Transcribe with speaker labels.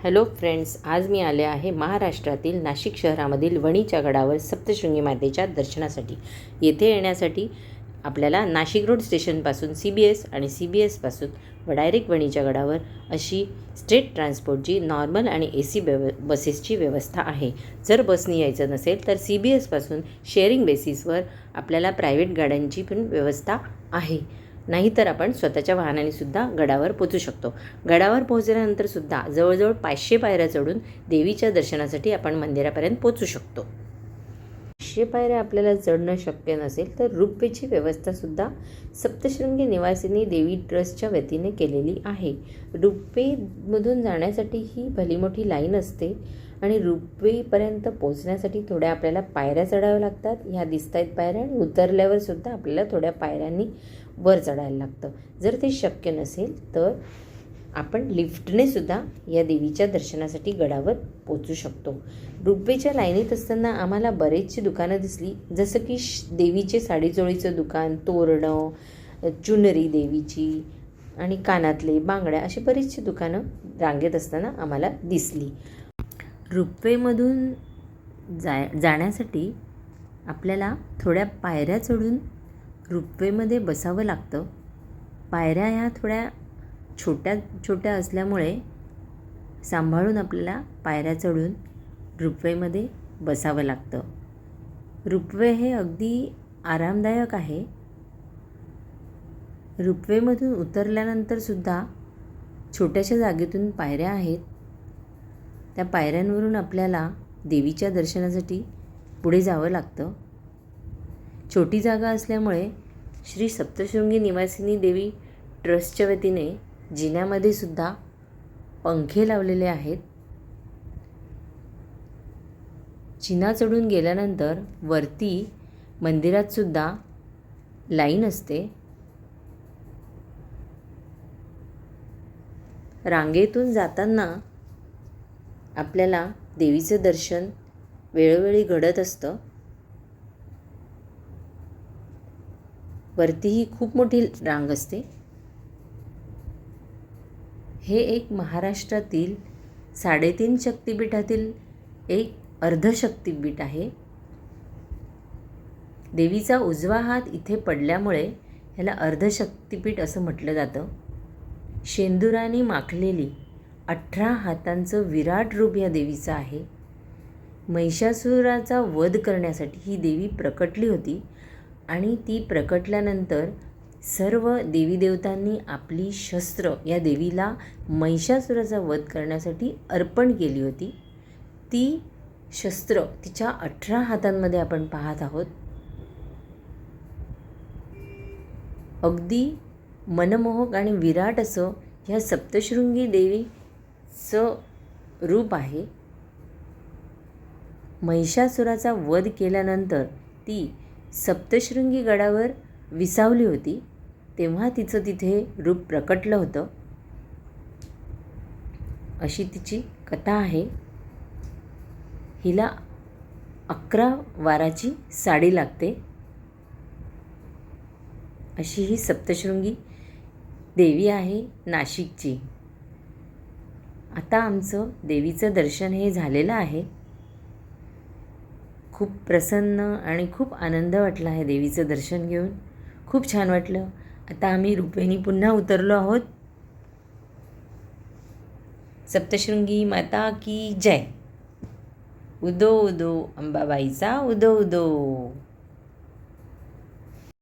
Speaker 1: Hello friends, आज मी आले आहे महाराष्ट्रातील नाशिक शहरामधील वणीच्या गडावर सप्तशृंगी मातेच्या दर्शनासाठी. येथे येण्यासाठी आपल्याला नाशिक रोड स्टेशनपासून CBS आणि CBSपासून डायरेक्ट वणीच्या गडावर अशी स्टेट ट्रान्सपोर्टची नॉर्मल आणि AC बसेसची व्यवस्था आहे. जर बसनी यायचं नसेल तर CBSपासून शेअरिंग बेसिसवर आपल्याला प्रायव्हेट गाड्यांची पण व्यवस्था आहे. नाहीतर आपण स्वतःच्या वाहनानेसुद्धा गडावर पोचू शकतो. गडावर पोहोचल्यानंतरसुद्धा जवळजवळ 500 पायऱ्या चढून देवीच्या दर्शनासाठी आपण मंदिरापर्यंत पोचू शकतो. 500 पायऱ्या आपल्याला चढणं शक्य नसेल तर रोपवेची व्यवस्थासुद्धा सप्तशृंगी निवासिनी देवी ट्रस्टच्या वतीने केलेली आहे. रोपवेमधून जाण्यासाठी ही भली मोठी लाईन असते आणि रोपवेपर्यंत पोहोचण्यासाठी थोड्या आपल्याला पायऱ्या चढाव्या लागतात. ह्या दिसत आहेत पायऱ्या, आणि उतरल्यावर सुद्धा आपल्याला थोड्या पायऱ्यांनी वर चढायला लागतं. जर ते शक्य नसेल तर आपण लिफ्टने सुद्धा या देवीच्या दर्शनासाठी गडावर पोचू शकतो. रोपवेच्या लाईनीत असताना आम्हाला बरेचशी दुकानं दिसली, जसं की देवीचे साडीचोळीचं दुकान, तोरणं, चुनरी देवीची आणि कानातले, बांगड्या अशी बरीचशी दुकानं रांगेत असताना आम्हाला दिसली. रोपवेमधून जाण्यासाठी आपल्याला थोड्या पायऱ्या चढून रोपवेमध्ये बसावं लागतं. पायऱ्या ह्या थोड्या छोट्या छोट्या असल्यामुळे सांभाळून आपल्याला पायऱ्या चढून रोपवेमध्ये बसावं लागतं. रोपवे हे अगदी आरामदायक आहे. रोपवेमधून उतरल्यानंतरसुद्धा छोट्याशा जागेतून पायऱ्या आहेत. त्या पायऱ्यांवरून आपल्याला देवीच्या दर्शनासाठी पुढे जावं लागतं. छोटी जागा असल्यामुळे श्री सप्तशृंगी निवासिनी देवी ट्रस्टच्या वतीने जिन्यामध्ये सुद्धा पंखे लावलेले आहेत. जिना चढून गेल्यानंतर वरती मंदिरात सुद्धा लाईन असते. रांगेतून जाताना आपल्याला देवीचं दर्शन वेळोवेळी घडत असतं. वरतीही खूप मोठी रांग असते. हे एक महाराष्ट्रातील 3.5 शक्तिपीठातील एक अर्धशक्तिपीठ आहे. देवीचा उजवा हात इथे पडल्यामुळे ह्याला अर्धशक्तिपीठ असं म्हटलं जातं. शेंदुराने माखलेली 18 हातांचं विराट रूप या देवीचं आहे. महिषासुराचा वध करण्यासाठी ही देवी प्रकटली होती आणि ती प्रकटल्यानंतर सर्व देवी देवतांनी आपली शस्त्र या देवीला महिषासुराचा वध करण्यासाठी अर्पण केली होती. ती शस्त्र तिच्या 18 हातांमध्ये आपण पाहत आहोत. अगदी मनमोहक आणि विराट असं ह्या सप्तशृंगी देवीचं रूप आहे. महिषासुराचा वध केल्यानंतर ती सप्तशृंगी गडावर विसावली होती, तेव्हा तिचं तिथे रूप प्रकटलं होतं, अशी तिची कथा आहे. हिला 11 वाराची साडी लागते, अशी ही सप्तशृंगी देवी आहे नाशिकची. आता आमचं देवीचं दर्शन हे झालेलं आहे. खूप प्रसन्न आणि खूप आनंद वाटला आहे देवीचं दर्शन घेऊन. खूप छान वाटलं. आता आम्ही रोपवेनी पुन्हा उतरलो आहोत. सप्तशृंगी माता की जय. उदो उदो अंबाबाईचा उदो उदो.